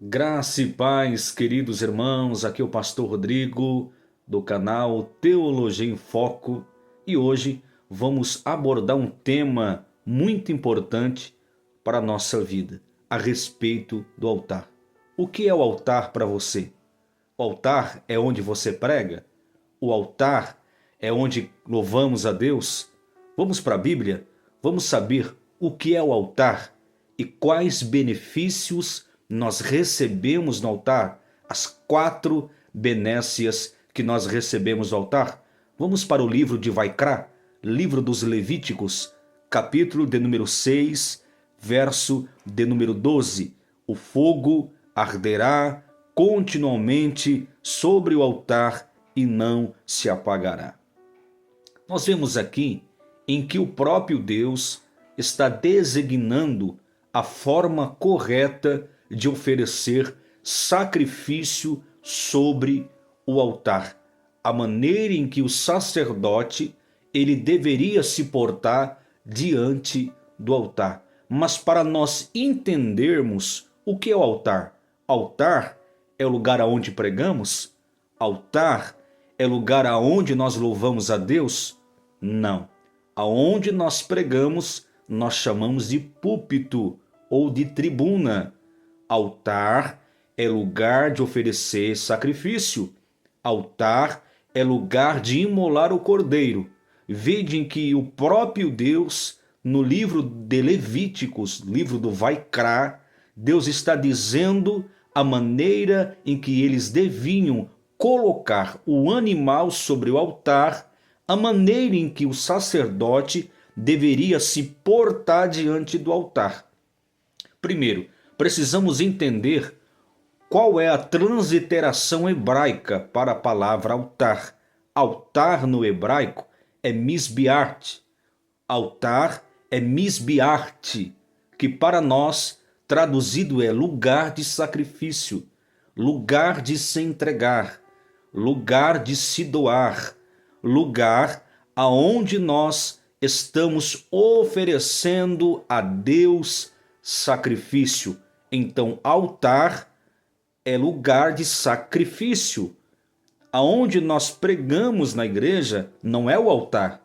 Graça e paz, queridos irmãos, aqui é o pastor Rodrigo, do canal Teologia em Foco, e hoje vamos abordar um tema muito importante para a nossa vida, a respeito do altar. O que é o altar para você? O altar é onde você prega? O altar é onde louvamos a Deus? Vamos para a Bíblia? Vamos saber o que é o altar e quais benefícios nós recebemos no altar, as 4 benécias que nós recebemos no altar. Vamos para o livro de Vaikra, livro dos Levíticos, capítulo de número 6, verso de número 12. O fogo arderá continuamente sobre o altar e não se apagará. Nós vemos aqui em que o próprio Deus está designando a forma correta de oferecer sacrifício sobre o altar, a maneira em que o sacerdote ele deveria se portar diante do altar. Mas para nós entendermos o que é o altar, altar é o lugar aonde pregamos? Altar é lugar aonde nós louvamos a Deus? Não. Aonde nós pregamos, nós chamamos de púlpito ou de tribuna. Altar é lugar de oferecer sacrifício. Altar é lugar de imolar o cordeiro. Vede que o próprio Deus, no livro de Levíticos, livro do Vaikra, Deus está dizendo a maneira em que eles deviam colocar o animal sobre o altar, a maneira em que o sacerdote deveria se portar diante do altar. Primeiro, precisamos entender qual é a transliteração hebraica para a palavra altar. Altar no hebraico é misbeart. Altar é misbeart, que para nós traduzido é lugar de sacrifício, lugar de se entregar, lugar de se doar, lugar aonde nós estamos oferecendo a Deus sacrifício. Então, altar é lugar de sacrifício. Aonde nós pregamos na igreja não é o altar.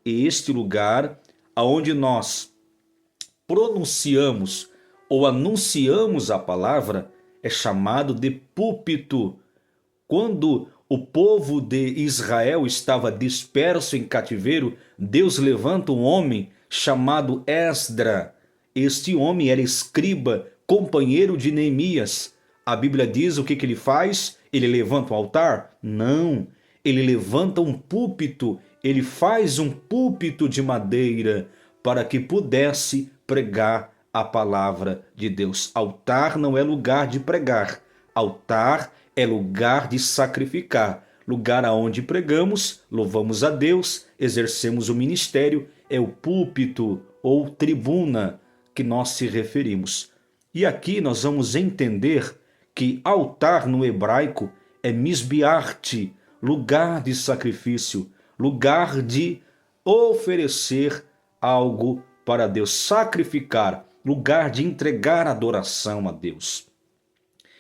Este lugar aonde nós pronunciamos ou anunciamos a palavra é chamado de púlpito. Quando o povo de Israel estava disperso em cativeiro, Deus levanta um homem chamado Esdra. Este homem era escriba, companheiro de Neemias. A Bíblia diz o que ele faz? Ele levanta um altar? Não. Ele levanta um púlpito. Ele faz um púlpito de madeira para que pudesse pregar a palavra de Deus. Altar não é lugar de pregar. Altar é lugar de sacrificar. Lugar aonde pregamos, louvamos a Deus, exercemos o ministério, é o púlpito ou tribuna que nós se referimos. E aqui nós vamos entender que altar no hebraico é misbeart, lugar de sacrifício, lugar de oferecer algo para Deus, sacrificar, lugar de entregar adoração a Deus.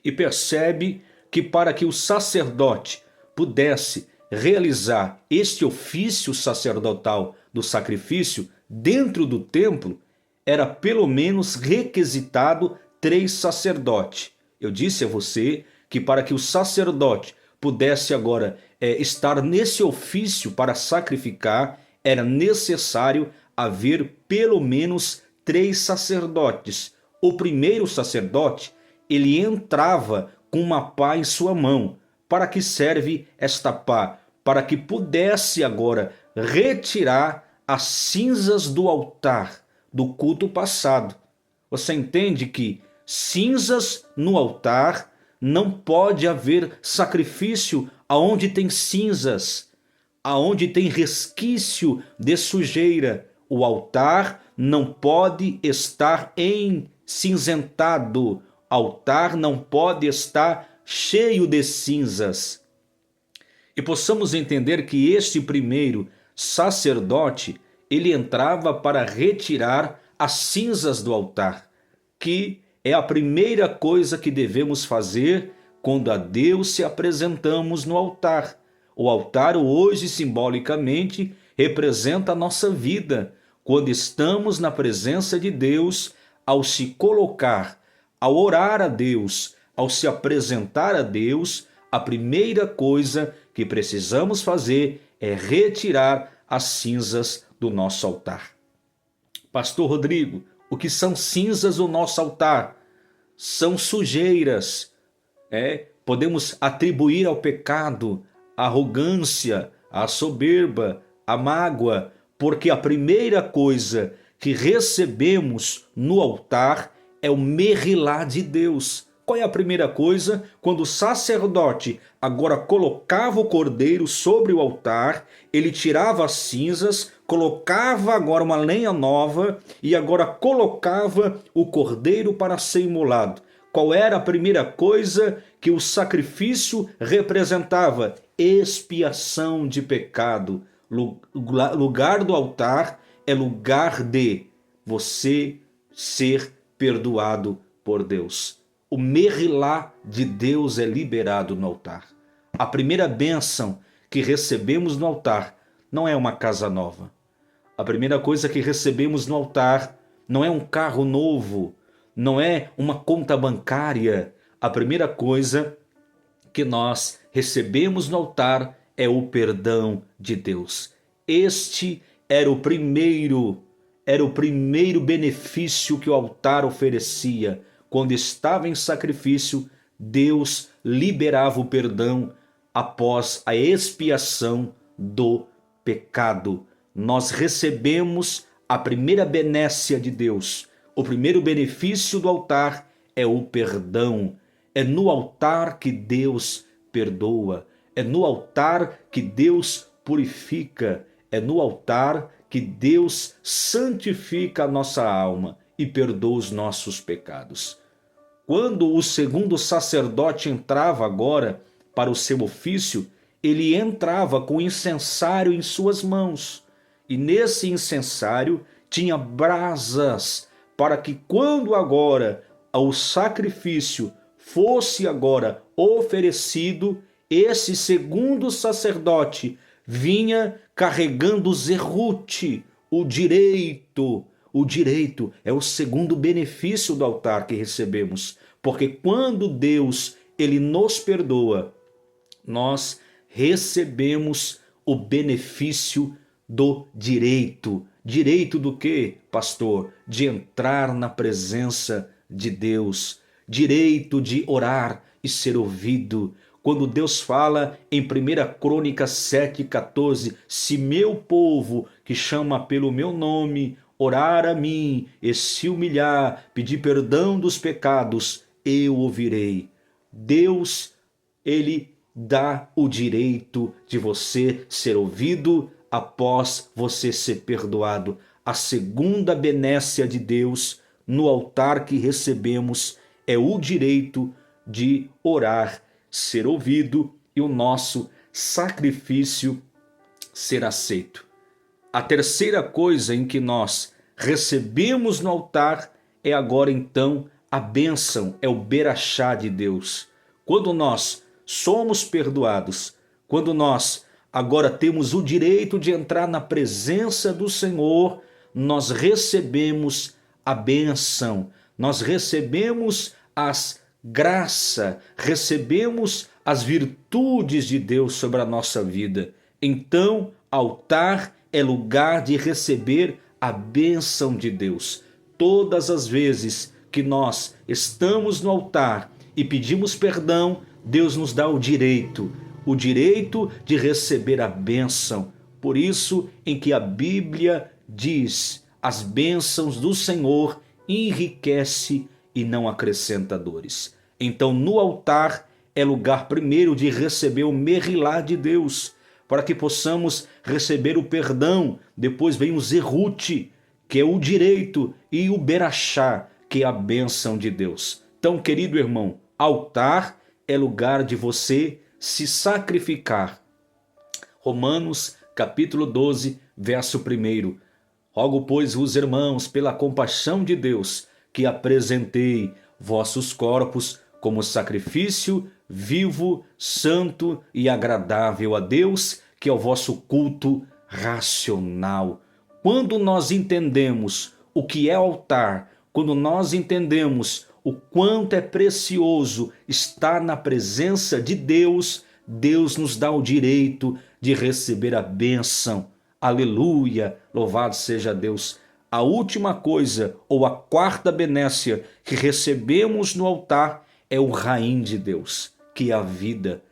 E percebe que para que o sacerdote pudesse realizar este ofício sacerdotal do sacrifício dentro do templo, era pelo menos requisitado 3 sacerdotes. Eu disse a você que para que o sacerdote pudesse agora estar nesse ofício para sacrificar, era necessário haver pelo menos 3 sacerdotes. O primeiro sacerdote, ele entrava com uma pá em sua mão. Para que serve esta pá? Para que pudesse agora retirar as cinzas do altar do culto passado. Você entende que cinzas no altar não pode haver sacrifício aonde tem cinzas, aonde tem resquício de sujeira. O altar não pode estar encinzentado. Altar não pode estar cheio de cinzas. E possamos entender que este primeiro sacerdote, ele entrava para retirar as cinzas do altar, que É a primeira coisa que devemos fazer quando a Deus se apresentamos no altar. O altar hoje, simbolicamente, representa a nossa vida. Quando estamos na presença de Deus, ao se colocar, ao orar a Deus, ao se apresentar a Deus, a primeira coisa que precisamos fazer é retirar as cinzas do nosso altar. Pastor Rodrigo, o que são cinzas do nosso altar? São sujeiras. Podemos atribuir ao pecado a arrogância, a soberba, a mágoa, porque a primeira coisa que recebemos no altar é o merilá de Deus. Qual é a primeira coisa? Quando o sacerdote agora colocava o cordeiro sobre o altar, ele tirava as cinzas, colocava agora uma lenha nova e agora colocava o cordeiro para ser imolado. Qual era a primeira coisa que o sacrifício representava? Expiação de pecado. Lugar do altar é lugar de você ser perdoado por Deus. O merilá de Deus é liberado no altar. A primeira bênção que recebemos no altar não é uma casa nova. A primeira coisa que recebemos no altar não é um carro novo, não é uma conta bancária. A primeira coisa que nós recebemos no altar é o perdão de Deus. Este era o primeiro benefício que o altar oferecia. Quando estava em sacrifício, Deus liberava o perdão após a expiação do pecado. Nós recebemos a primeira benécia de Deus. O primeiro benefício do altar é o perdão. É no altar que Deus perdoa. É no altar que Deus purifica. É no altar que Deus santifica a nossa alma e perdoa os nossos pecados. Quando o segundo sacerdote entrava agora para o seu ofício, ele entrava com o incensário em suas mãos. E nesse incensário tinha brasas, para que quando agora o sacrifício fosse agora oferecido, esse segundo sacerdote vinha carregando o zerute, o direito. O direito é o segundo benefício do altar que recebemos, porque quando Deus ele nos perdoa, nós recebemos o benefício do direito. Direito do quê, pastor? De entrar na presença de Deus. Direito de orar e ser ouvido. Quando Deus fala em 1 Crônicas 7,14, se meu povo, que chama pelo meu nome, orar a mim e se humilhar, pedir perdão dos pecados, eu ouvirei. Deus, ele dá o direito de você ser ouvido após você ser perdoado. A segunda benécia de Deus no altar que recebemos é o direito de orar, ser ouvido e o nosso sacrifício ser aceito. A terceira coisa em que nós recebemos no altar é agora então a bênção, é o berachá de Deus. Quando nós somos perdoados, quando nós agora temos o direito de entrar na presença do Senhor, nós recebemos a bênção, nós recebemos as graças, recebemos as virtudes de Deus sobre a nossa vida. Então, altar é lugar de receber a bênção de Deus. Todas as vezes que nós estamos no altar e pedimos perdão, Deus nos dá o direito de receber a bênção. Por isso em que a Bíblia diz, as bênçãos do Senhor enriquece e não acrescenta dores. Então no altar é lugar primeiro de receber o merilá de Deus, para que possamos receber o perdão. Depois vem o zerute, que é o direito, e o berachá, que é a bênção de Deus. Então, querido irmão, altar é lugar de você se sacrificar. Romanos capítulo 12, verso 1. Rogo, pois, vos, irmãos, pela compaixão de Deus, que apresentei vossos corpos como sacrifício vivo, santo e agradável a Deus, que é o vosso culto racional. Quando nós entendemos o que é altar, quando nós entendemos o quanto é precioso estar na presença de Deus, Deus nos dá o direito de receber a bênção. Aleluia! Louvado seja Deus. A última coisa, ou a quarta benécia que recebemos no altar é o Raim de Deus, que é a vida.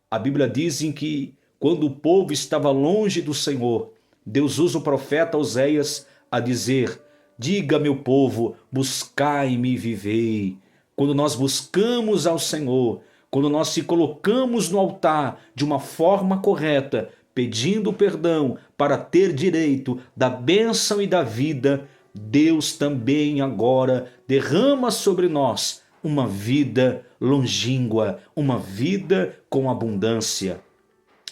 A Bíblia diz em que quando o povo estava longe do Senhor, Deus usa o profeta Oséias a dizer: diga, meu povo, buscai-me e vivei. Quando nós buscamos ao Senhor, quando nós se colocamos no altar de uma forma correta, pedindo perdão para ter direito da bênção e da vida, Deus também agora derrama sobre nós uma vida longínqua, uma vida com abundância.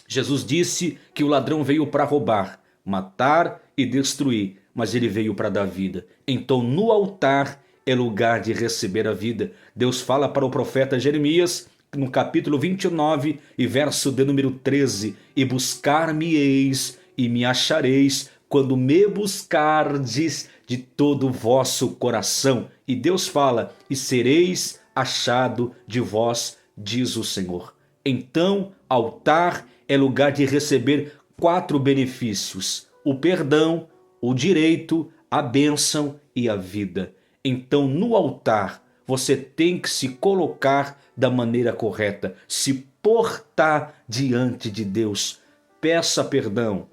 Jesus disse que o ladrão veio para roubar, matar e destruir, mas ele veio para dar vida. Então no altar é lugar de receber a vida. Deus fala para o profeta Jeremias, no capítulo 29 e verso de número 13, e buscar-me-eis e me achareis quando me buscardes de todo o vosso coração. E Deus fala: e sereis achado de vós, diz o Senhor. Então, altar é lugar de receber 4 benefícios: o perdão, o direito, a bênção e a vida. Então, no altar, você tem que se colocar da maneira correta, se portar diante de Deus. Peça perdão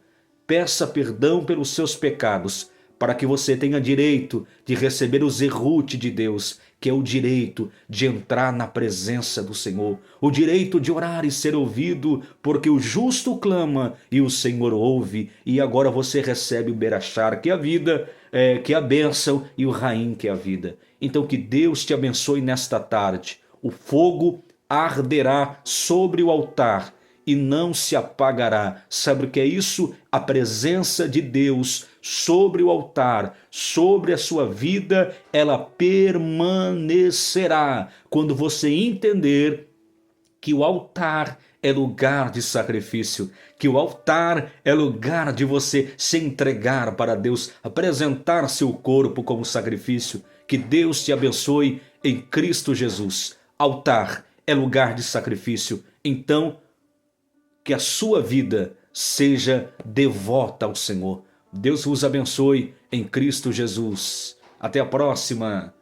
pelos seus pecados, para que você tenha direito de receber o zerute de Deus, que é o direito de entrar na presença do Senhor, o direito de orar e ser ouvido, porque o justo clama e o Senhor ouve, e agora você recebe o berachar, que é a vida, que é a bênção, e o raim, que é a vida. Então que Deus te abençoe nesta tarde. O fogo arderá sobre o altar e não se apagará. Sabe o que é isso? A presença de Deus sobre o altar, sobre a sua vida, ela permanecerá. Quando você entender que o altar é lugar de sacrifício, que o altar é lugar de você se entregar para Deus, apresentar seu corpo como sacrifício. Que Deus te abençoe em Cristo Jesus. Altar é lugar de sacrifício. Então, que a sua vida seja devota ao Senhor. Deus vos abençoe em Cristo Jesus. Até a próxima.